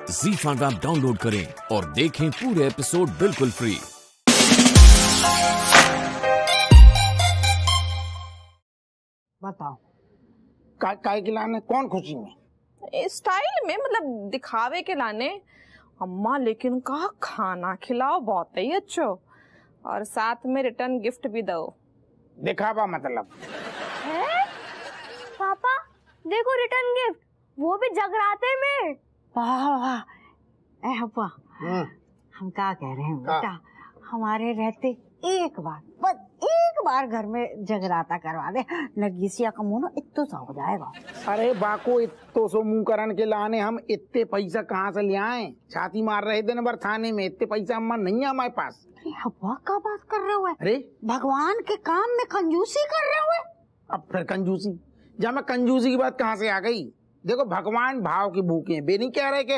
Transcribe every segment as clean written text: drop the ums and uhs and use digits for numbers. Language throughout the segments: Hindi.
ZEE5 ऐप डाउनलोड करें और देखें पूरे एपिसोड बिल्कुल फ्री। बताओ काय के लाने कौन खुशी में? स्टाइल में, मतलब दिखावे के लाने। अम्मा लेकिन कहा खाना खिलाओ बहुत ही अच्छो, और साथ में रिटर्न गिफ्ट भी दो। दिखावा मतलब है? पापा देखो रिटर्न गिफ्ट, वो भी जगराते में। वाह वाह, ए अब्बा हम क्या कह रहे हैं बेटा, हमारे रहते एक बार, बस एक बार घर में जगराता करवा दे, नरगिसिया का मुंह ना इत्तो सा हो जाएगा। अरे बाको इत्तो सो मुंह करन के लाने हम इतने पैसा कहाँ से ले आए? छाती मार रहे दिन भर थाने में, इतने पैसा अम्मा नहीं है हमारे पास। अरे अब्बा क्या बात कर रहे हो? अरे भगवान के काम में कंजूसी कर रहे हो? अब फिर कंजूसी? जब मैं कंजूसी की बात कहाँ से आ गई? देखो भगवान भाव की भूखे हैं, बे नहीं कह रहे कि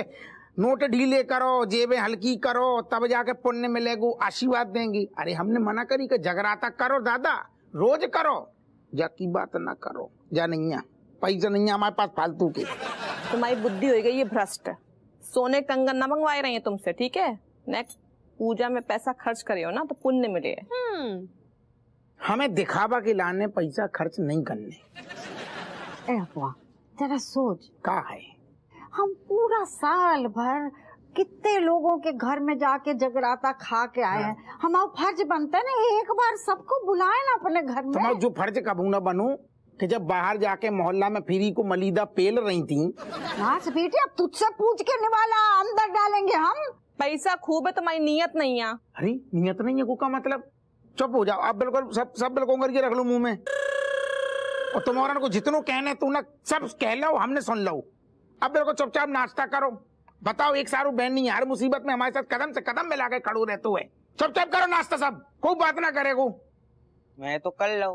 नोट ढीले करो, जेबें हल्की करो, तब जाके पुण्य मिलेगो, आशीर्वाद देंगी। अरे हमने मना करी कि जगराता करो दादा, रोज करो, जा की बात ना करो। जा नहीं है पैसा, नहीं है हमारे पास फालतू के। तुम्हारी बुद्धि हो गई ये भ्रष्ट। सोने कंगन न मंगवाए रही है तुमसे, ठीक है? नेक्स्ट पूजा में पैसा खर्च करे हो ना तो पुण्य मिले। हमें दिखावा के लाने पैसा खर्च नहीं करने। ए अब्बा जरा सोच, का है हम पूरा साल भर कितने लोगों के घर में जाके जगराता खा के आए हैं, हमारा फर्ज बनता है ना एक बार सबको बुलाए ना अपने घर में। तुम्हारा जो फर्ज कबू ना बनूं कि जब बाहर जाके मोहल्ला में फ्री को मलीदा पेल रही थी। नाच बेटे, अब तुझसे पूछ के निवाला अंदर डालेंगे हम। पैसा खूब है, तुम्हारी नीयत नहीं है। अरे नियत नहीं है को का मतलब? चुप हो जाओ, अब बिल्कुल सब बिल्कुल करके रख लो मुंह में, और तुम्हारा को जितनों कहने तू ना सब कह लो, हमने सुन लो। अब बिल्कुल चुपचाप नाश्ता करो। बताओ एक सारू बहन नहीं, हर मुसीबत में हमारे साथ कदम से कदम मिला के खड़ू रहते हुए। चुपचाप करो नाश्ता, सब कोई बात ना करेगो। मैं तो कर लो।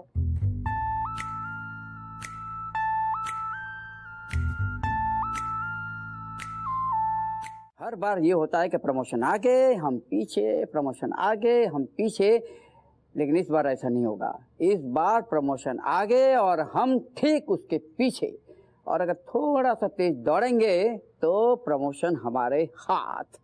हर बार ये होता है कि प्रमोशन आगे हम पीछे, प्रमोशन आगे हम पीछे, लेकिन इस बार ऐसा नहीं होगा। इस बार प्रमोशन आगे और हम ठीक उसके पीछे, और अगर थोड़ा सा तेज दौड़ेंगे तो प्रमोशन हमारे हाथ।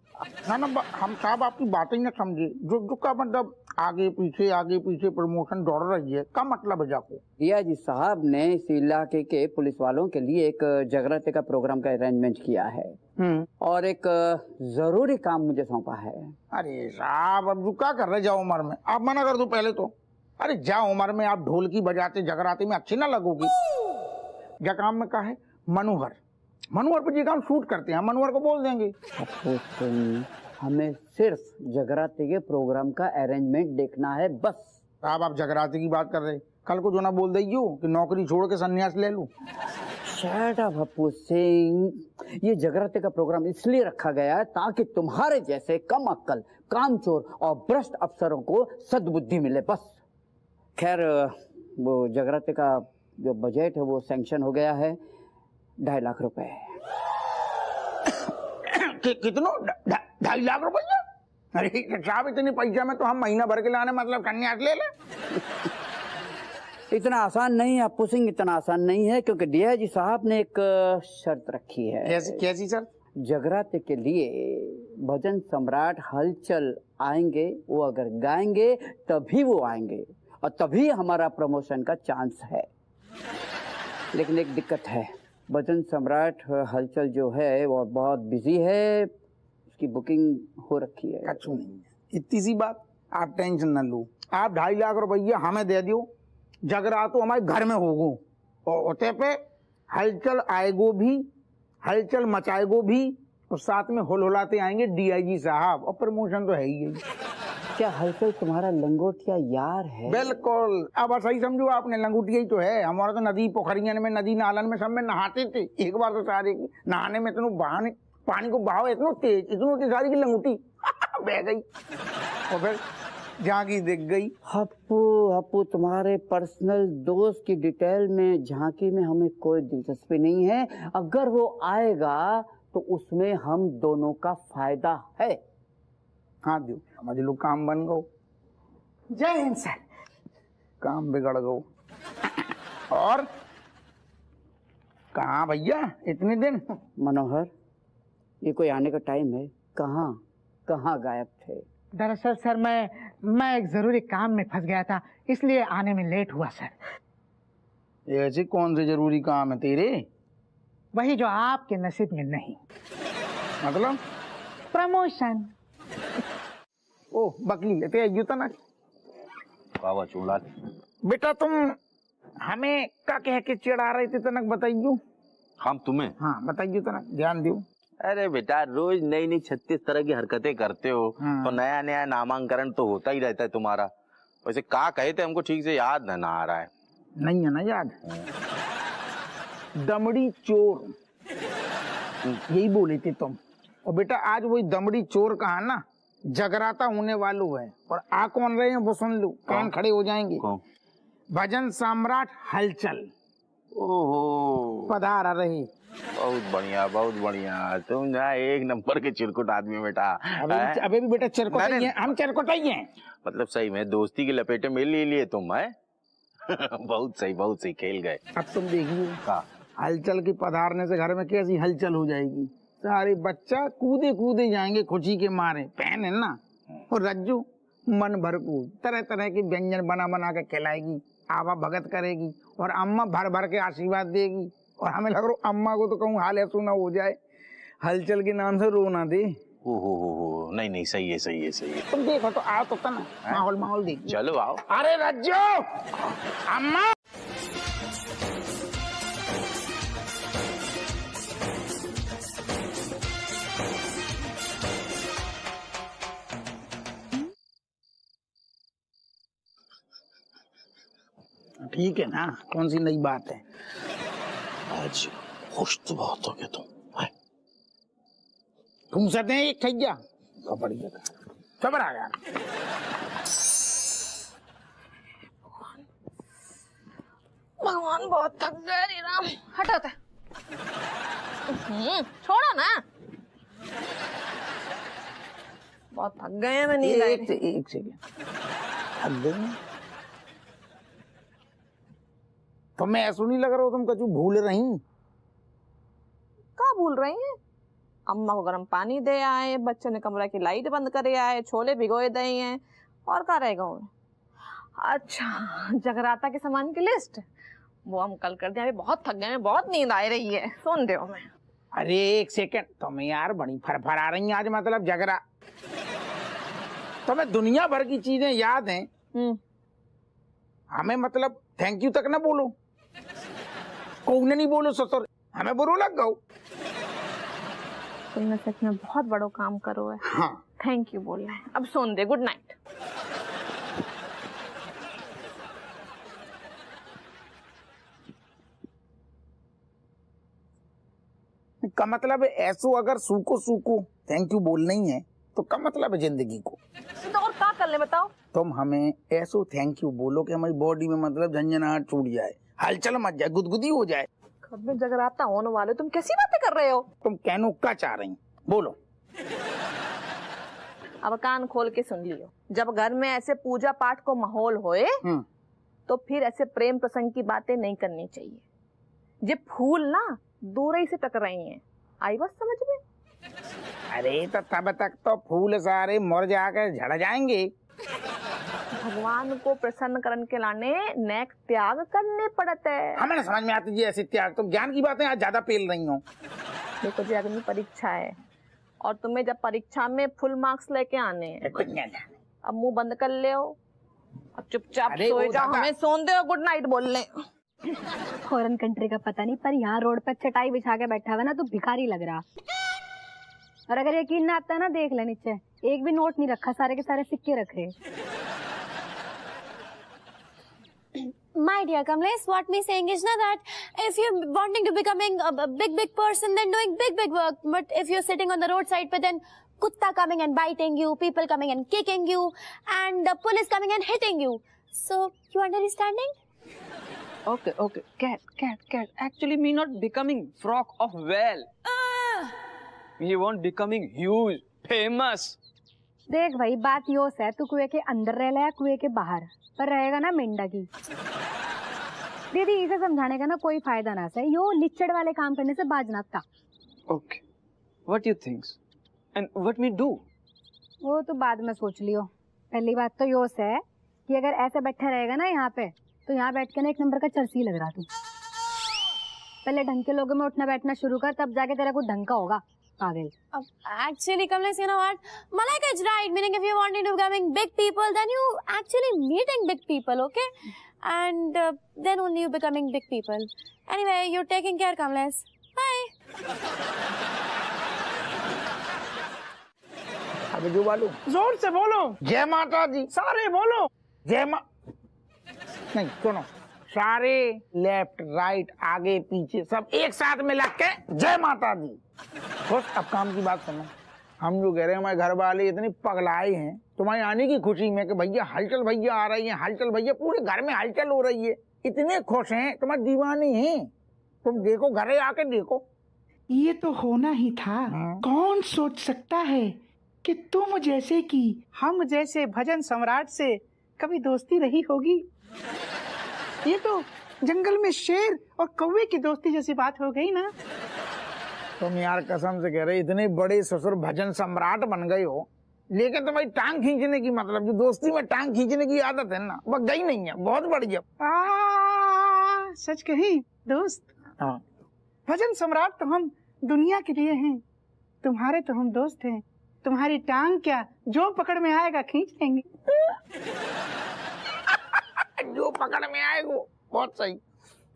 ना ना हम साहब आपकी बातें ही ना समझे। जो का मतलब आगे पीछे प्रमोशन दौड़ रही है, का मतलब है जाको? रिया जी साहब ने इस इलाके के पुलिस वालों के लिए एक जगराते का प्रोग्राम का अरेंजमेंट किया है, और एक जरूरी काम मुझे सौंपा है। अरे साहब अब जो क्या कर रहे, जाओ उम्र में आप मना कर दो पहले तो। अरे जाओ उम्र में आप ढोलकी बजाते जगराते में अच्छी ना लगोगी। क्या काम में का है? मनोहर पर ये काम शूट करते हैं, मनोहर को बोल देंगे। हमें सिर्फ जगराते के प्रोग्राम का अरेंजमेंट देखना है बस। साहब आप जगराते की बात कर रहे, कल को जो ना बोल देगी कि नौकरी छोड़ के संन्यास ले लूं। शट अप हप्पू सिंह, ये जगराते का प्रोग्राम इसलिए रखा गया है ताकि तुम्हारे जैसे कम अक्कल, कामचोर और भ्रष्ट अफसरों को सद्बुद्धि मिले, बस। खैर वो जगराते का जो बजट है वो सैंक्शन हो गया है, 2.5 लाख रुपए। कितनो? 2.5 लाख रुपया? अरे साहब इतने पैसा में तो हम महीना भर के लाने मतलब संन्यास ले ले। इतना आसान नहीं है अप्पू सिंह, इतना आसान नहीं है, क्योंकि डीआईजी साहब ने एक शर्त रखी है। कैसी शर्त? जगराते के लिए भजन सम्राट हलचल आएंगे, वो अगर गाएंगे तभी वो आएंगे, और तभी हमारा प्रमोशन का चांस है। लेकिन एक दिक्कत है, भजन सम्राट हलचल जो है वो बहुत बिजी है, उसकी बुकिंग हो रखी है। कछु नहीं है, इतनी सी बात, आप टेंशन न लो। आप 2.5 लाख रुपया हमें दे दियो, जगरातो हमारे घर में होगो, और उते पे हलचल आएगो भी, हलचल मचाएगो भी, और साथ में हुलहुलाते आएंगे डीआईजी साहब, और प्रमोशन तो है ही। क्या हलचल तुम्हारा लंगोटिया यार है? बिल्कुल, अब सही समझो आपने, लंगोटिया ही तो है। हमारा तो नदी पोखरियन में, नदी नालन में सब में नहाते थे। एक बार तो सारे नहाने में इतनो बहाने पानी को बहाव इतनो तेज सारी की लंगोटी बह गई, और फिर झांकी दिख गई। हप्पू तुम्हारे पर्सनल दोस्त की डिटेल में झांकी में हमें कोई दिलचस्पी नहीं है। अगर वो आएगा तो उसमें हम दोनों का फायदा है। हाँ दियो, हमारे लोग काम बन गो। जय हिंद सर। काम बिगड़ गो। और कहाँ भैया इतने दिन? मनोहर ये कोई आने का टाइम है? कहाँ कहाँ गायब थे? दरअसल सर मैं एक जरूरी काम में फंस गया था, इसलिए आने में लेट हुआ सर। ऐसे कौन से जरूरी काम है तेरे? वही जो आपके नसीब में नहीं। मतलब? प्रमोशन। ओ बकली लेते आइयो तो ना। बाबा चूड़ा बेटा तुम हमें क्या कह के चिढ़ा रहे थे तनक बताइयो। हम तुम्हें? हाँ बताइयो तनक, ध्यान दियो। अरे बेटा रोज नई नई 36 तरह की हरकतें करते हो, तो नया नया नामांकन तो होता ही रहता है तुम्हारा। वैसे क्या कहे थे हमको ठीक से याद ना आ रहा है। नहीं है ना याद? दमड़ी चोर यही बोले थे तुम। और बेटा आज वही दमड़ी चोर कहा ना जगराता होने वालों है। और आ कौन रहे हैं वो सुन लो, कान खड़े हो जाएंगे। भजन सम्राट हलचल। ओहो पधार रहे। बहुत बढ़िया बहुत बढ़िया, तुम ना एक नंबर के चिरकुट आदमी बेटा। अबे भी बेटा चिरकुट ही हैं, हम चिरकुट ही हैं। मतलब सही में दोस्ती की लपेटे में ले लिए तुम है। बहुत सही खेल गए। अब तुम देखिए हलचल की पधारने से घर में कैसी हलचल हो जाएगी। सारे बच्चा कूदे कूदे जाएंगे खुशी के मारे। पहन है ना। और रज्जू मन भर को तरह तरह के व्यंजन बना बना के खिलाएगी, आवा भगत करेगी और अम्मा भर भर के आशीर्वाद देगी। और हमें लग रहा अम्मा को तो कहूँ हाल ऐसा ना हो जाए हलचल के नाम से रो ना दे। ओहो नहीं सही है। तुम देखो तो आओ तो ना माहौल देखिए। चलो आओ। अरे रज्जू अम्मा। ठीक है ना, कौन सी नई बात है? आज खुश तो बहुत हो गया तुम सकते हैं एक ठैया खबर आ गया। भगवान बहुत थक गए रे राम। हटाते छोड़ो ना, बहुत थक गए हैं। मैं नींद आई। एक सेकेंड, थक गए? तो मैं ऐसा नहीं लग रहा हो तुम कछु भूल रही? क्या भूल रही हैं? अम्मा को गर्म पानी दे आए, बच्चे ने कमरा की लाइट बंद करे आए, छोले भिगोए दे हैं, और क्या रहेगा उन्हें? अच्छा जगराता के सामान की लिस्ट वो हम कल कर दें। अभी बहुत थक गए हैं, बहुत नींद आ रही है, सुन दो मैं। अरे एक सेकेंड, तुम्हें यार बड़ी फरफर आ रही है आज। मतलब जगरा तुम्हें दुनिया भर की चीजें याद हैं, हमें मतलब थैंक यू तक ना बोलो। कौन नहीं बोलो ससुर, हमें बुरो लग गो। तुमने सच में बहुत बड़ो काम करो है। हाँ थैंक यू बोल रहे हैं। अब सोन दे, गुड नाइट। का मतलब ऐसो अगर सूको थैंक यू बोलना ही है तो का मतलब है जिंदगी को। तो और क्या कर ले बताओ? तुम हमें ऐसो थैंक यू बोलो कि हमारी बॉडी में मतलब झंझनाहट छूट जाए, हलचल मच जाए, गुदगुदी हो जाए। घर में जगराता होने वाले, तुम कैसी बातें कर रहे हो? तुम कहनो क्या चाह रही बोलो। अब कान खोल के सुन लियो। जब घर में ऐसे पूजा पाठ को माहौल होए तो फिर ऐसे प्रेम प्रसंग की बातें नहीं करनी चाहिए। ये फूल ना दूर ही से टक रही हैं, आई बात समझ में? अरे तो तब तक तो फूल सारे मर जाकर झड़ जाएंगे। भगवान को प्रसन्न करने के लाने नेक त्याग करने पड़ते हैं। हमें समझ में आती जी ऐसी त्याग। तुम ज्ञान की बातें आज ज्यादा पेल रही हो। देखो जी अगली परीक्षा है और तुम्हें जब परीक्षा में फुल मार्क्स लेके आने हैं, अब मुंह बंद कर ले और चुपचाप सोए जाओ। हमें सोन दे, गुड नाइट बोल ले। फॉरेन कंट्री का पता नहीं, पर यहाँ रोड पर चटाई बिछा के बैठा हुआ ना तो भिखारी लग रहा। और अगर यकीन ना आता ना देख ले नीचे, एक भी नोट नहीं रखा, सारे के सारे सिक्के रखे। My dear Kamlesh, what me saying is na that if you're wanting to becoming a big person, then doing big work. But if you're sitting on the roadside, but then kutta coming and biting you, people coming and kicking you, and the police coming and hitting you. So you understanding? Okay. Cat. Actually, me not becoming frog of whale. Me want becoming huge, famous. देख भाई बात योस है, तू कुएं के अंदर रह ले या कुएं के बाहर, पर रहेगा ना मेंढा की। दीदी इसे समझाने का ना कोई फायदा ना से, यो लिचड़ वाले काम करने से बाज ना था। what you thinks and what me do? वो तो बाद में सोच लियो। पहली बात तो योस है कि अगर ऐसे बैठा रहेगा ना यहाँ पे, तो यहाँ बैठ के ना एक नंबर का चरसी लग रहा तू। पहले ढंग के लोगों में उठना बैठना शुरू कर, तब जाके तेरा कुछ ढंग का होगा। पागल। Actually, Kamlesh, you know what? Malaika is right. Meaning, if you're wanting to becoming big people, then you actually meeting big people, okay? And then only you becoming big people. Anyway, you're taking care, Kamlesh. Bye. अबे जो बालू जोर से बोलो, जय माता दी। सारे बोलो जय माँ। नहीं सुनो, सारे लेफ्ट राइट आगे पीछे सब एक साथ में लग के जय माता दी। बस अब काम की बात सुनो। हम जो कह रहे हैं, हमारे घर वाले इतने पगलाए हैं तुम्हारे आने की खुशी में कि भैया हलचल भैया आ रही हैं, हलचल भैया, पूरे घर में हलचल हो रही है। इतने खुश हैं, तुम्हारे दीवाने हैं। तुम देखो, घरे आके देखो। ये तो होना ही था। कौन सोच सकता है कि तुम जैसे कि हम जैसे भजन सम्राट से कभी दोस्ती रही होगी। ये तो जंगल में शेर और कौवे की दोस्ती जैसी बात हो गई ना। तुम यार कसम से कह रहे, इतने बड़े ससुर भजन सम्राट बन गए हो, लेकिन तुम्हारी टांग खींचने की, मतलब जो दोस्ती में टांग खींचने की आदत है ना, वो गई नहीं है। बहुत बढ़िया। सच कही दोस्त। हाँ। भजन सम्राट तो हम दुनिया के लिए हैं, तुम्हारे तो हम दोस्त हैं। तुम्हारी टांग क्या, जो पकड़ में आएगा खींच लेंगे। जो पकड़ में आएगा। बहुत सही।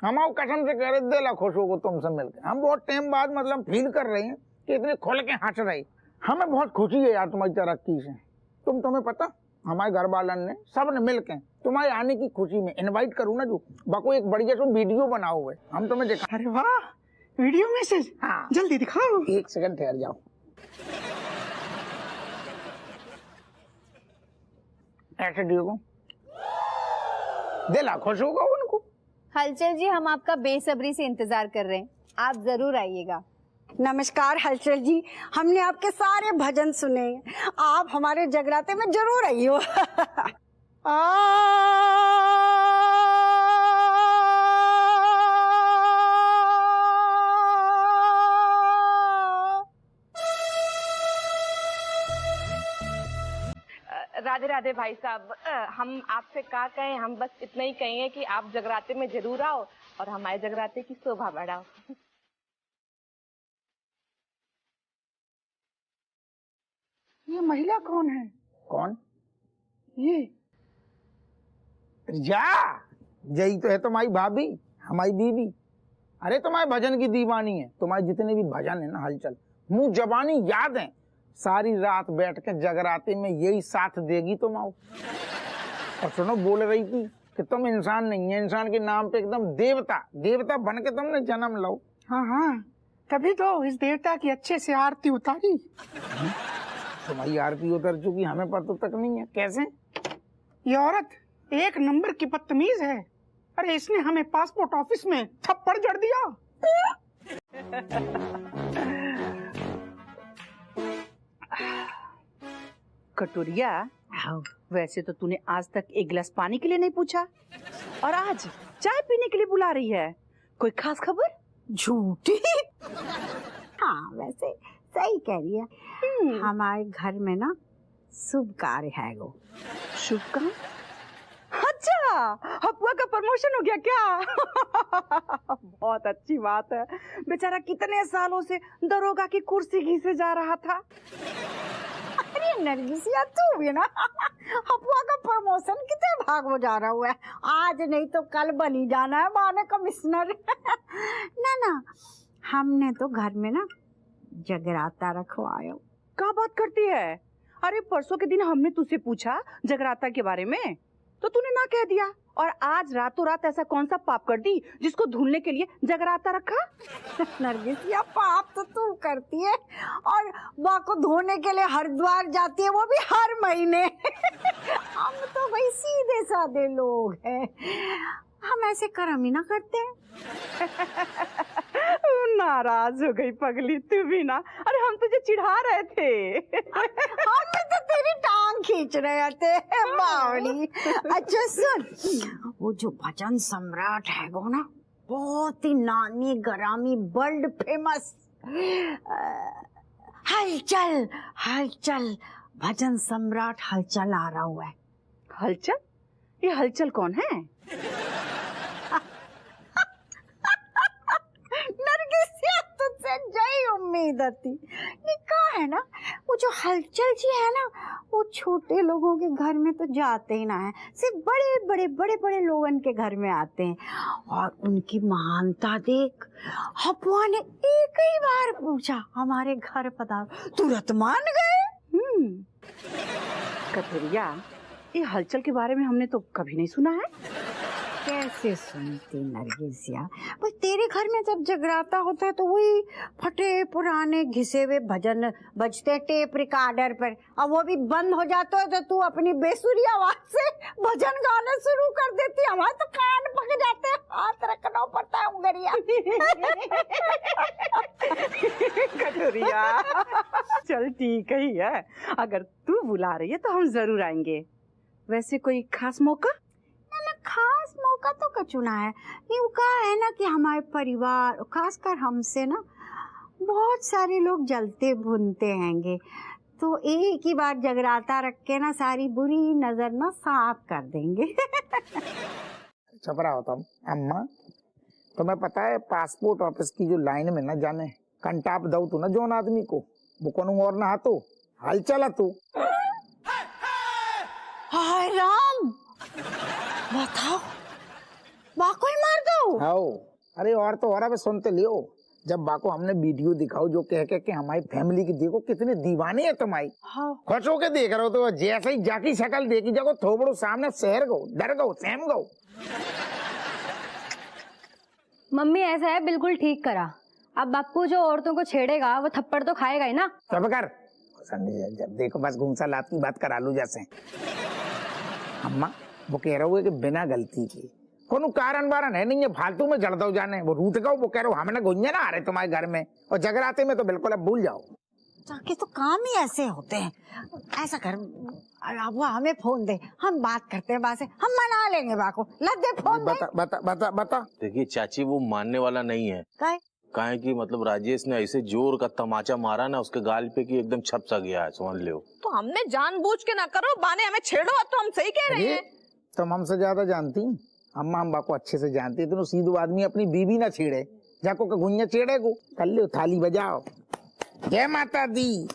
हम कसम से कह रहे, दिल खुश होगा तुमसे मिलकर। हम बहुत टाइम बाद मतलब फील कर रहे हैं कि इतने खुल के हंस रहे। हमें बहुत खुशी है यार तुम्हारी तरक्की से। तुम्हें पता, हमारे घर वालन ने सब ने मिल के तुम्हारे आने की खुशी में इनवाइट करूँ ना, जो बको एक बढ़िया सो वीडियो बनाओ हुए, हम तुम्हें दिखा। अरे वाह, वीडियो मैसेज। हाँ, जल्दी दिखाओ। एक सेकंड ठहर जाओ। ऐसे देखो, दिल खुश होगा उनको। हलचल जी, हम आपका बेसब्री से इंतजार कर रहे हैं, आप जरूर आइएगा। नमस्कार हलचल जी, हमने आपके सारे भजन सुने, आप हमारे जगराते में जरूर आइयो। राधे राधे भाई साहब, हम आपसे क्या कहें, हम बस इतना ही कहेंगे कि आप जगराते में जरूर आओ और हमारे जगराते की शोभा बढ़ाओ। ये महिला कौन है? कौन? ये जा यही तो है तुम्हारी भाभी, हमारी बीवी। अरे तुम्हारे भजन की दीवानी है। तुम्हारे जितने भी भजन है ना हलचल, मुंह जबानी याद है। सारी रात बैठ के जगराते में यही साथ देगी तुम आओ। और सुनो, बोल रही थी कि तुम इंसान नहीं है, इंसान के नाम पे एकदम देवता, देवता बन के तुमने जन्म लो। हाँ हाँ, तभी तो इस देवता की अच्छे से आरती उतारी। तुम्हारी आरती उतर चुकी, हमें पता तक नहीं है। कैसे? ये औरत एक नंबर की बदतमीज है। अरे इसने हमें पासपोर्ट ऑफिस में थप्पड़ जड़ दिया। कटोरिया, वैसे तो तूने आज तक एक गिलास पानी के लिए नहीं पूछा और आज चाय पीने के लिए बुला रही है। कोई खास खबर? झूठी। हाँ, वैसे सही कह रही है। हमारे घर में ना शुभ कार्य है। वो शुभ कार्य? अच्छा, हपुआ का प्रमोशन हो गया क्या? बहुत अच्छी बात है। बेचारा कितने सालों से दरोगा की कुर्सी घिसे जा रहा था। अरे नरगिसिया, तू भी ना हपुआ का प्रमोशन कितने भाग हो जा रहा हुआ है। आज नहीं तो कल बनी जाना है माने कमिश्नर। ना, हमने तो घर में ना जगराता रखवाया। क्या बात करती है? अरे परसों के दिन हमने तुझसे पूछा जगराता के बारे में, तो तूने ना कह दिया। और आज रातों रात ऐसा कौन सा पाप कर दी जिसको धुलने के लिए जगराता रखा? नरगिसिया, पाप तो तू करती है और माँ को धोने के लिए हरिद्वार जाती है, वो भी हर महीने। हम तो भाई सीधे साधे लोग हैं, हम ऐसे कर्म ही ना करते हैं। नाराज हो गई पगली तू भी ना। अरे हम तुझे चिढ़ा रहे थे। हम तो तेरी टांग खींच रहे थे बावड़ी। अच्छा सुन, वो जो भजन सम्राट है वो ना बहुत ही नामी गरामी वर्ल्ड फेमस हलचल हलचल, भजन सम्राट हलचल आ रहा हुआ है। हलचल? ये हलचल कौन है? नरगिसिया, तुझसे जय उम्मीद थी। ये कहा है ना, वो जो हलचल जी है ना, वो छोटे लोगों के घर में तो जाते ही ना है, सिर्फ बड़े बड़े बड़े बड़े लोगों के घर में आते हैं। और उनकी महानता देख हपुआ ने एक ही बार पूछा, हमारे घर पधारो, तुरंत मान गए। कथरिया, ये हलचल के बारे में हमने तो कभी नहीं सुना है। कैसे सुनती नरगिसिया, भाई तेरे घर में जब जगराता होता है तो वही फटे पुराने घिसे हुए भजन बजते टेप रिकॉर्डर पर, और वो भी बंद हो जाता है तो तू अपनी बेसुरी आवाज से भजन गाने शुरू कर देती। हमारे तो कान पक जाते हैं, हाथ रखना पड़ता है उंगलियां। कटोरिया, चल ठीक ही है, अगर तू बुला रही है तो हम जरूर आएंगे। वैसे कोई खास मौका? खास मौका तो कचुना है, ये कहा है ना कि हमारे परिवार, खासकर हमसे ना बहुत सारे लोग जलते भुनते हैंगे, तो एक ही बार जगराता रख के ना सारी बुरी नजर ना साफ कर देंगे। छपरा होता हूँ अम्मा, तुम्हें पता है पासपोर्ट ऑफिस की जो लाइन में ना जाने कंटाप दऊ तू ना जोन आदमी को, वो कौन और ना हाथो हलचल तू। हाय राम, बताओ बाको ही मार दो। आओ, अरे और तो और सुनते लियो, जब बाको हमने वीडियो दिखाओ जो कह के हमारी फैमिली की देखो कितने दीवाने है तुम्हारी। हाँ। खुश होके देख रहे हो तो जैसे ही जाकी शक्ल देखी जाओ थोबड़ो सामने शहर गो, डर गो, सहम गो। मम्मी ऐसा है, बिल्कुल ठीक करा। अब बापू जो औरतों को छेड़ेगा वो थप्पड़ तो खाएगा ही ना। सब कर जब देखो बस घूमसा लात की बात करा लू जैसे। अम्मा वो कह रहा है कि बिना गलती के कोनो कारण वारण है नहीं है, फालतू में जड़ दो जाने, वो रूठ गो, वो कह रहा हमने गुंजे ना आ रहे तुम्हारे घर में, और जगराते में तो बिल्कुल अब भूल जाओ। जाके तो काम ही ऐसे होते हैं। ऐसा कर, अब वो हमें फोन दे, हम बात करते हैं, बात से हम मना लेंगे बाको। लग दे फोन। बता बता बता बता। देखिए चाची, वो मानने वाला नहीं है। काहे कि मतलब राजेश ने ऐसे जोर का तमाचा मारा ना उसके गाल पे कि एकदम छप सा गया है, समझ लो। तो हमने जानबूझ के ना करो, बाने हमें छेड़ो, तो हम सही कह रहे हैं। तुम हमसे ज्यादा जानती अम्मा, हम बाको अच्छे से जानती है। तुम सीधो आदमी अपनी बीवी ना छेड़े, जाको का गुंजा छेड़े को कर लो, थाली बजाओ, जय माता दी।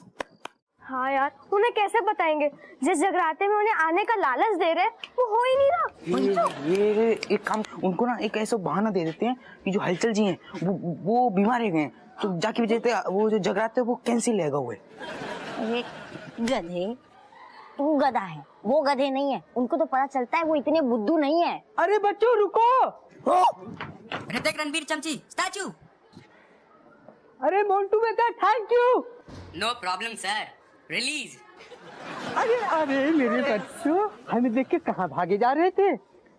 हाँ यार, उन्हें कैसे बताएंगे, जिस जगराते में उन्हें आने का लालच दे रहे वो हो ही नहीं रहा। ये एक काम, उनको ना एक ऐसा बहाना दे देते हैं कि जो हलचल जी हैं वो बीमार है गए, तो जाके देते वो जो जगराते वो कैंसिल है हुए। गधे, तू गधा है, वो गधे नहीं है, उनको तो पता चलता है वो इतने बुद्धू नहीं है। अरे बच्चों रुको। ऋतिक रणबीर चमची स्टैचू। अरे मोन्टू बेटा thank you. No problem sir, release. अरे अरे मेरे बच्चों, हमें देख के कहाँ भागे जा रहे थे?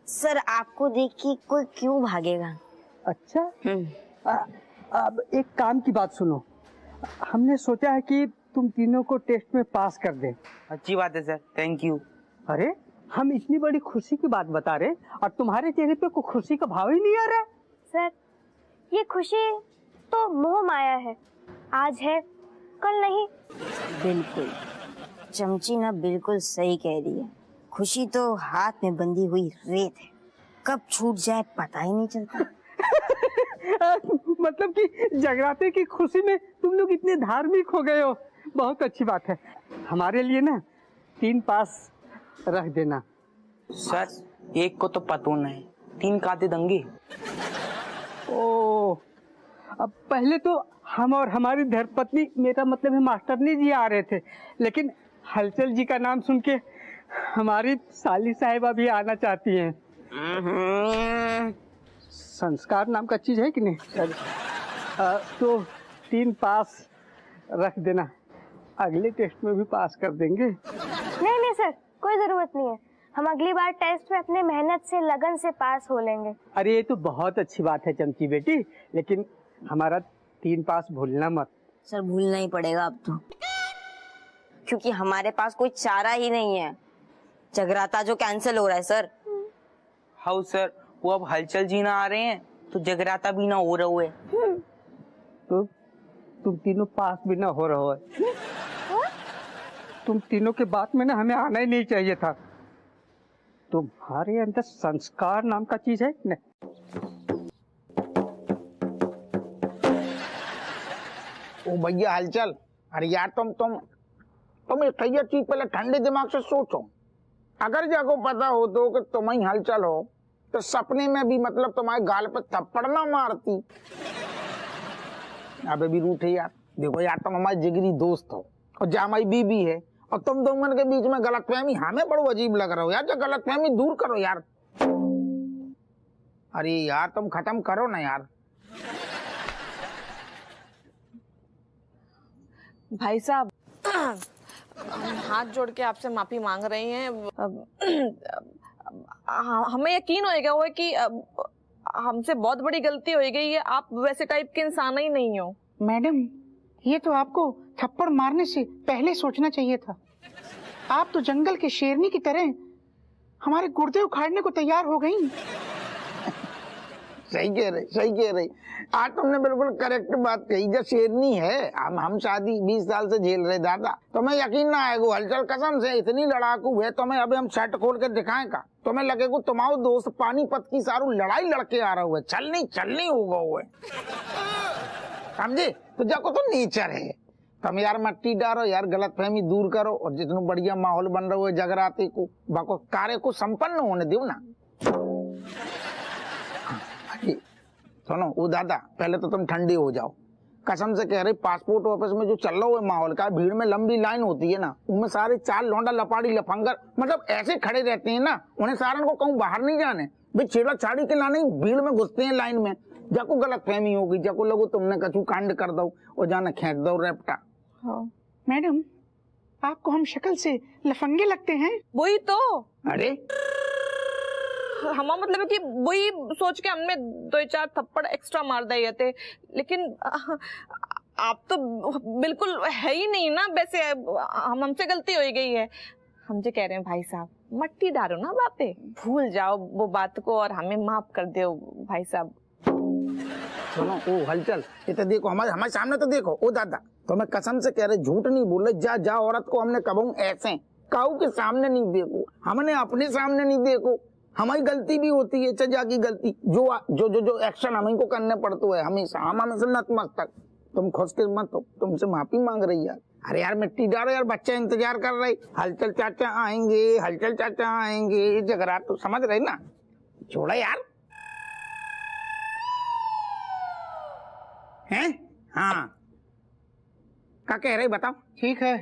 सर आपको देख के कोई क्यों भागेगा। अच्छा, अब एक काम की बात सुनो, हमने सोचा है कि तुम तीनों को टेस्ट में पास कर दें। अच्छी बात है सर, थैंक यू। अरे हम इतनी बड़ी खुशी की बात बता रहे और तुम्हारे चेहरे पे कोई खुशी का भाव ही नहीं आ रहा। सर ये खुशी तो मोह माया है, आज है कल नहीं। बिल्कुल, चमची ना बिल्कुल सही कह रही है, खुशी तो हाथ में बंधी हुई रेत है, कब छूट जाए पता ही नहीं चलता। मतलब कि जगराते की खुशी में तुम लोग इतने धार्मिक हो गए हो, बहुत अच्छी बात है। हमारे लिए ना 3 पास रख देना। सर एक को तो पतो नहीं, 3 काते दंगे। ओ, अब पहले तो हम और हमारी धर्मपत्नी, मेरा मतलब है मास्टरनी जी आ रहे थे, लेकिन हलचल जी का नाम सुन के हमारी साली साहिबा भी आना चाहती हैं। संस्कार नाम का चीज है कि नहीं? तो 3 पास रख देना, अगले टेस्ट में भी पास कर देंगे। नहीं सर, कोई जरूरत नहीं है, हम अगली बार टेस्ट में अपने मेहनत से लगन से पास हो लेंगे। अरे ये तो बहुत अच्छी बात है चमची बेटी, लेकिन हमारा 3 पास भूलना मत। सर भूलना ही पड़ेगा अब तो, क्योंकि हमारे पास कोई चारा ही नहीं है, जगराता जो कैंसिल हो रहा है सर। हाउ सर, वो अब हलचल जी ना आ रहे हैं तो जगराता भी ना हो रहा है। तुम तीनों पास भी ना हो रहो है। तुम तीनों के बात में ना हमें आना ही नहीं चाहिए था। तुम्हारे अंदर संस्कार नाम का चीज है न? ओ भैया हालचाल। अरे यार तुम एक चीज पहले ठंडे दिमाग से सोचो। अगर जाको पता हो तो कि तुम्हारी हलचल हो तो सपने में भी मतलब तुम्हारे गाल पे थप्पड़ ना मारती। अबे भी रूठे यार। देखो यार तुम हमारे जिगरी दोस्त हो और जामाई बीबी है और तुम दोनों के बीच में गलतफहमी हमें बड़ो अजीब लग रहा हो यार। जो गलतफहमी दूर करो यार। अरे यार तुम खत्म करो ना यार। भाई साहब हम हाथ जोड़ के आपसे माफी मांग रहे हैं। हमें यकीन होएगा वो कि हमसे बहुत बड़ी गलती हो गई है। आप वैसे टाइप के इंसान ही नहीं हो। मैडम ये तो आपको थप्पड़ मारने से पहले सोचना चाहिए था। आप तो जंगल के शेरनी की तरह हमारे गुर्दे उखाड़ने को तैयार हो गई। सही कह रही। आज तुमने बिल्कुल करेक्ट बात कही। जब शेरनी है हम शादी 20 साल से झेल रहे दादा। तुम्हें यकीन ना आएगा हलचल कसम से इतनी लड़ाकू है। तुम्हें अभी हम शर्ट खोल के दिखाएं का तुम्हें लगेगा तुम्हारा दोस्त पानीपत की सारू लड़ाई लड़के आ रहा हुआ चलनी होगा हुआ समझे। तो जाको तो नेचर है। तुम यार मट्टी डालो यार गलतफहमी दूर करो और जितना बढ़िया माहौल बन रहा है जगराते को बाको कार्य को संपन्न होने दो ना। सुनो वो दादा पहले तो तुम ठंडे हो जाओ। कसम से कह रहे पासपोर्ट ऑफिस में जो चल रहा है माहौल का भीड़ में लंबी लाइन होती है ना उनमें सारे चार लौंडा लपाड़ी लफंगर मतलब ऐसे खड़े रहते हैं ना उन्हें सारन को कहूँ बाहर नहीं जाने भाई छेड़ा छाड़ी के लाने भीड़ में घुसते हैं लाइन में। जाको गलत फहमी होगी जाको लगो तुमने कछु कांड कर दो और जाना खींच दो रेपटा। मैडम आपको हम शक्ल से लफंगे लगते हैं। वही तो। अरे हमारा मतलब है कि वही सोच के हमने 2-4 थप्पड़ एक्स्ट्रा मार दिए थे लेकिन आप तो बिल्कुल है ही नहीं ना। वैसे हमसे गलती हो गई है। हम जो कह रहे हैं भाई साहब मट्टी डालो ना बापे भूल जाओ वो बात को और हमें माफ कर दो भाई साहब। सुनो ओ हलचल ये तो देखो हमारे सामने तो देखो ओ दादा तो मैं कसम से कह रहे झूठ नहीं बोल रहे। जा औरत को हमने कबू ऐसे काऊ के सामने नहीं देखो हमने अपने सामने नहीं देखो। हमारी गलती भी होती है चजा की गलती जो जो जो जो एक्शन हमें को करने पड़ता है हमेशा हम हमेशा नतमस्तक। तुम खुश मत हो तुमसे माफी मांग रही यार। अरे यार मिट्टी डालो यार बच्चे इंतजार कर रहे हलचल चाचा आएंगे जगरात तो समझ रहे ना। छोड़ा यार हैं। हाँ क्या कह रहे बताओ। ठीक है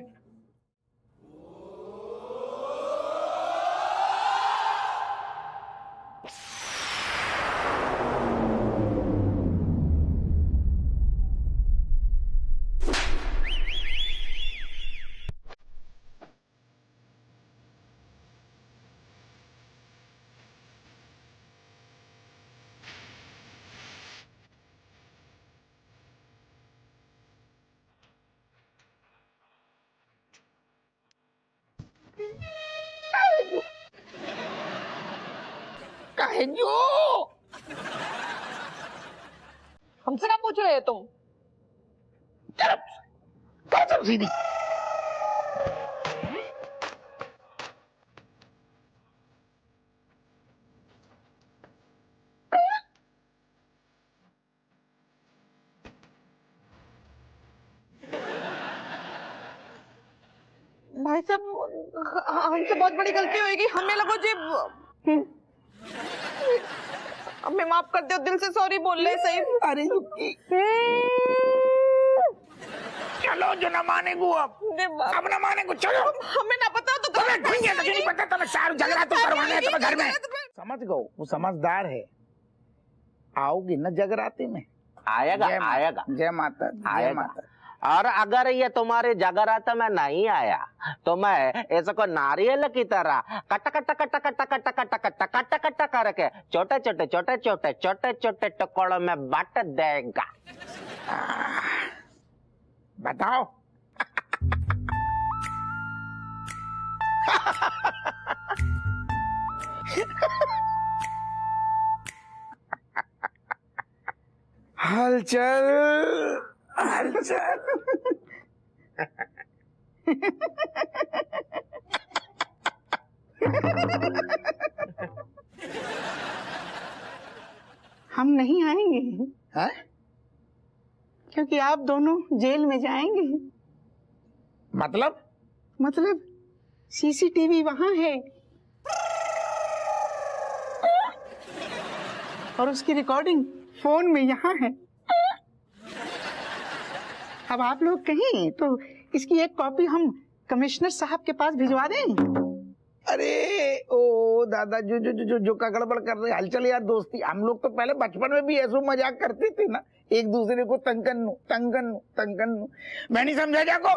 जो हमसे क्या पूछ रहे हो तुम। सीधी भाई साहब हमसे बहुत बड़ी गलती होगी। हमें लगो जी हमें माफ कर दो दिल से सॉरी बोल रहे सही। अरे चलो जो न माने को अब न माने को चलो। हमें ना पता तो तुम्हें नहीं पता तुम्हें सारू झगड़ा तो करवाना है तुम्हें घर में। समझ गो वो समझदार है। आओगे न जगराते में आएगा जय माता जय माता। और अगर ये तुम्हारे जगराता में नहीं आया तो मैं ऐसा को नारियल की तरह cut cut cut cut cut cut cut cut cut करके छोटे छोटे छोटे छोटे छोटे छोटे टुकड़ों में बांट देगा। बताओ हलचल हम नहीं आएंगे। है? क्योंकि आप दोनों जेल में जाएंगे। मतलब सीसीटीवी वहां है और उसकी रिकॉर्डिंग फोन में यहाँ है। अब आप लोग कहें तो इसकी एक कॉपी हम कमिश्नर साहब के पास भिजवा दें। अरे ओ दादा जो का गड़बड़ कर रहे। हलचल यार दोस्ती, हम लोग तो पहले बचपन में भी ऐसा मजाक करते थे ना, एक दूसरे को तंगन्नू। मैं नहीं समझा जाको।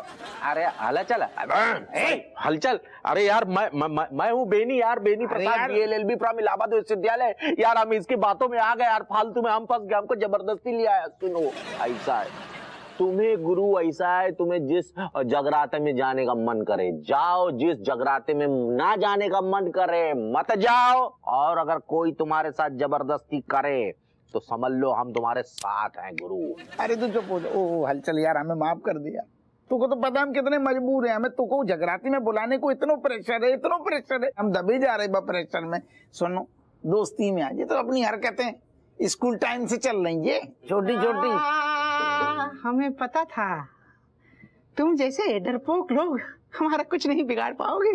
अरे हलचल हलचल, अरे यार मैं हूँ बेनी यार, बेनी प्रसाद LLB फ्रॉम इलाहाबाद विश्वविद्यालय। यार हम इसकी बातों में आ गए यार, फालतू में हम फंस गए, हमको जबरदस्ती लिया है। सुनो ऐसा है, तुम्हें गुरु ऐसा है, तुम्हें जिस जगराते में जाने का मन करे जाओ, जिस जगराते में ना जाने का मन करे मत जाओ। और अगर कोई तुम्हारे साथ जबरदस्ती करे तो समझ लो हम तुम्हारे साथ हैं गुरु। अरे तू चुप हो जा। ओ हलचल यार, हमें माफ कर दिया। तुमको तो पता हम कितने मजबूर हैं, हमें तुमको जगराती में बुलाने को इतना प्रेशर है, हम दबे जा रहे प्रेशर में। सुनो दोस्ती में आज तो अपनी हरकतें स्कूल टाइम से चल रही है, छोटी छोटी। हमें पता था तुम जैसे डरपोक लोग हमारा कुछ नहीं बिगाड़ पाओगे।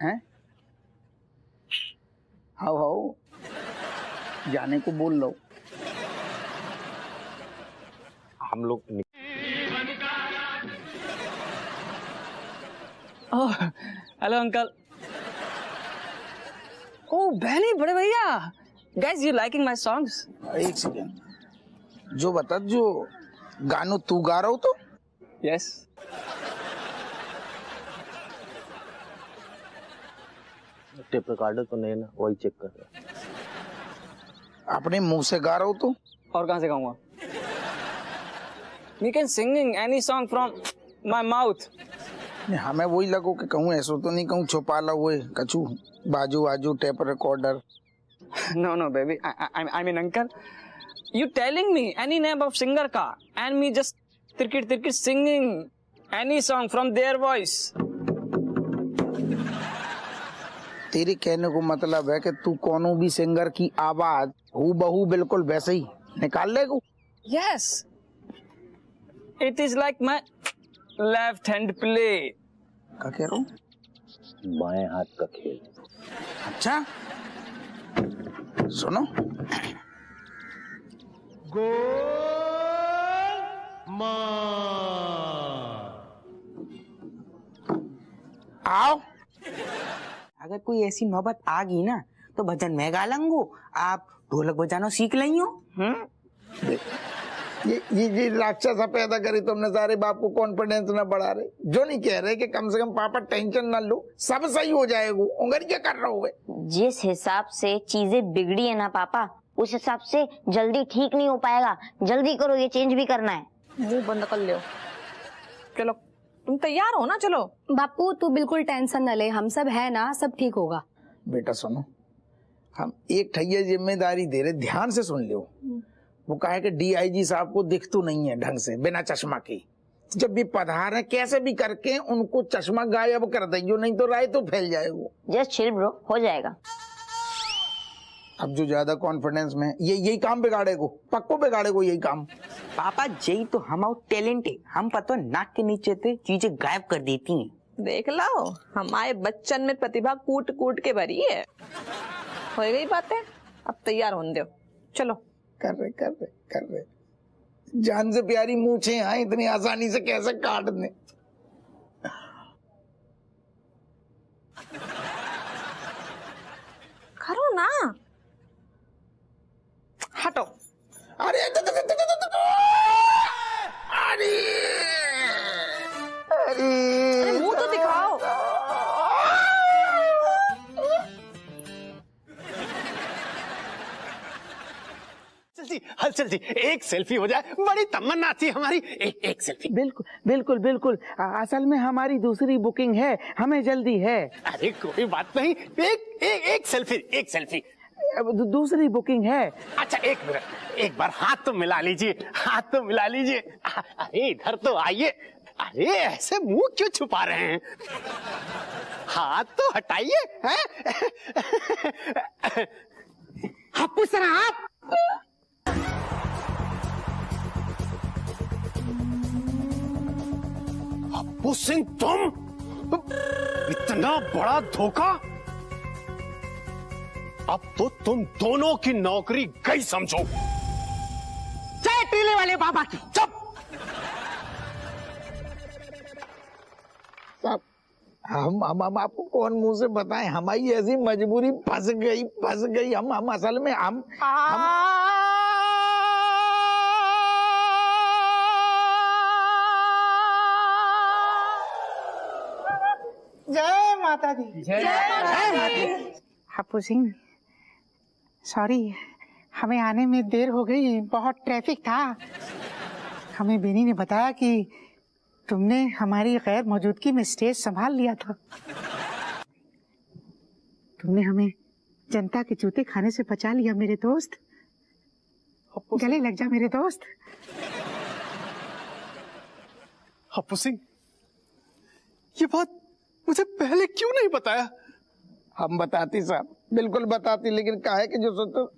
हैं? हाउ जाने को बोल लो। हम लोग ओह हेलो अंकल। ओह बहनी बड़े भैया, guys you liking my songs? एक सेकेंड, जो बता, जो गानो तू गा रहा हो तो? यस। टेप रिकॉर्डर तो नहीं ना, वही चेक कर रहा। अपने मुंह से गा रहा हो तो? और कहां से गाऊंगा? You can singing any song from my mouth. हमें वही लगो कि कहूँ ऐसा तो नहीं कहूँ छुपा ला हुए कचू बाजू आजू tape recorder. No baby, I mean uncle, you telling me any name of singer का and me just tirkit singing any song from their voice. तेरे कहने को मतलब है कि तू कोनो भी सिंगर की आवाज हूबहू बिल्कुल वैसे ही निकाल लेगो? Yes, it is like my left hand play. क्या कह रहा हूँ? बाएं हाथ का खेल। अच्छा सुनो, आओ। अगर कोई ऐसी नौबत आ गई ना तो भजन मैं गा लूंगा, आप ढोलक बजाना सीख लियो। ये राक्षसा पैदा करी तुमने, सारे बाप को कॉन्फिडेंस ना बढ़ा रहे, जो नहीं कह रहे कि कम से कम पापा टेंशन ना लो, सब सही हो जाएगा। उंगर क्या कर रहा हो? जिस हिसाब से चीजें बिगड़ी है ना पापा, उस हिसाब से जल्दी ठीक नहीं हो पाएगा। जल्दी करो, ये चेंज भी करना है। मुंह बंद कर लो। चलो तुम तैयार हो ना? चलो बापू तू बिल्कुल टेंशन न ले, हम सब है ना, सब ठीक होगा। बेटा सुनो, हम एक ठैया जिम्मेदारी दे रहे, ध्यान से सुन लियो। वो कहा है कि DIG साहब को दिख तो नहीं है ढंग से बिना चश्मा के, जब भी पधार कैसे भी करके उनको चश्मा गायब कर देंगे, नहीं तो राय तो फैल जाएगा। जस्ट चिल ब्रो, हो जाएगा। अब जो ज्यादा कॉन्फिडेंस में यही काम बिगाड़ेगो, पक्को बिगाड़ेगो यही काम। पापा जय तो हम टैलेंट है, हम पता नाक के नीचे से चीजें गायब कर देती हैं। देख लो, हमारे बच्चन में प्रतिभा कूट कूट के भरी है। हो गई बातें, अब तैयार होने दो। चलो कर रहे जान से प्यारी मूछे हैं, इतनी आसानी से कैसे काट दे? करो ना, हटो। अरे मुंह तो दिखाओ। हलचल जी एक सेल्फी हो जाए, बड़ी तमन्ना थी हमारी। एक सेल्फी। बिल्कुल। असल में हमारी दूसरी बुकिंग है, हमें जल्दी है। अरे कोई बात नहीं, एक सेल्फी। अब दूसरी बुकिंग है। अच्छा एक मिनट, एक बार हाथ तो मिला लीजिए, हाथ तो मिला लीजिए। अरे इधर तो आइए। अरे ऐसे मुंह क्यों छुपा रहे हैं? हाथ तो हटाइए। हप्पू सर आप हप्पू सिंह, तुम इतना बड़ा धोखा। अब तो तुम दोनों की नौकरी गई समझो। चाय टीले वाले बाबा की। चुप। साहब हम आपको कौन मुंह से बताएं, हमारी ऐसी मजबूरी फंस गई। हम असल में हम जय माता दी। जय माता दी। हप्पू सिंह सॉरी, हमें आने में देर हो गई, बहुत ट्रैफिक था। हमें बेनी ने बताया कि तुमने हमारी गैर मौजूदगी में स्टेज संभाल लिया था। तुमने हमें जनता के जूते खाने से बचा लिया मेरे दोस्त। गले लग जा मेरे दोस्त। हप्पू सिंह, ये बात मुझे पहले क्यों नहीं बताया? हम बताती साहब, बिल्कुल बताती, लेकिन काहे कि जो सोचो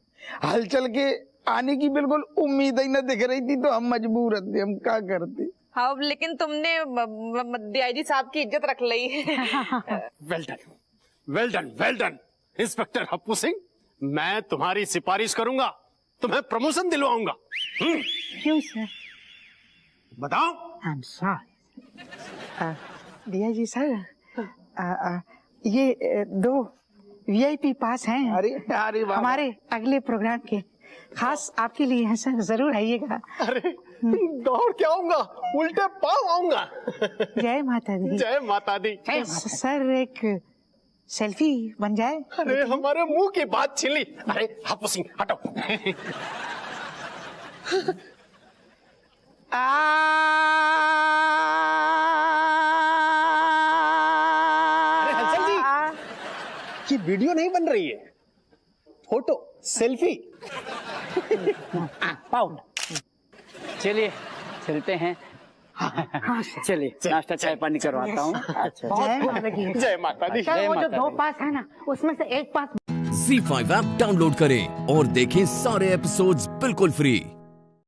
हलचल के आने की बिल्कुल उम्मीद ही न दिख रही थी, तो हम मजबूर थे, हम क्या करते। हाँ, लेकिन तुमने डीआईजी साहब की इज्जत रख ली। Well done, well done, well done. Inspector Happu Singh, मैं तुम्हारी सिफारिश करूंगा, तुम्हें प्रमोशन दिलवाऊंगा। क्यों सर? बताओ। I am sorry DIG sir, ये 2 वीआईपी पास हैं। अरे हमारे अगले प्रोग्राम के, खास आपके लिए हैं सर, जरूर आइएगा। अरे दौड़ के आऊंगा, उल्टे पाँव आऊंगा। जय माता दी। जय माता दी। सर एक सेल्फी बन जाए। अरे हमारे मुंह की बात छीन ली। अरे हप्पू सिंह हटो। अरे हंसल जी, ये वीडियो नहीं बन रही है, फोटो सेल्फी। पाउंड। चलिए चलते हैं। चलिए नाश्ता चाय पानी करवाता हूँ। अच्छा जय माता दी। वो जो 2 पास है ना, उसमें से एक पास। ZEE5 ऐप डाउनलोड करें और देखें सारे एपिसोड्स बिल्कुल फ्री।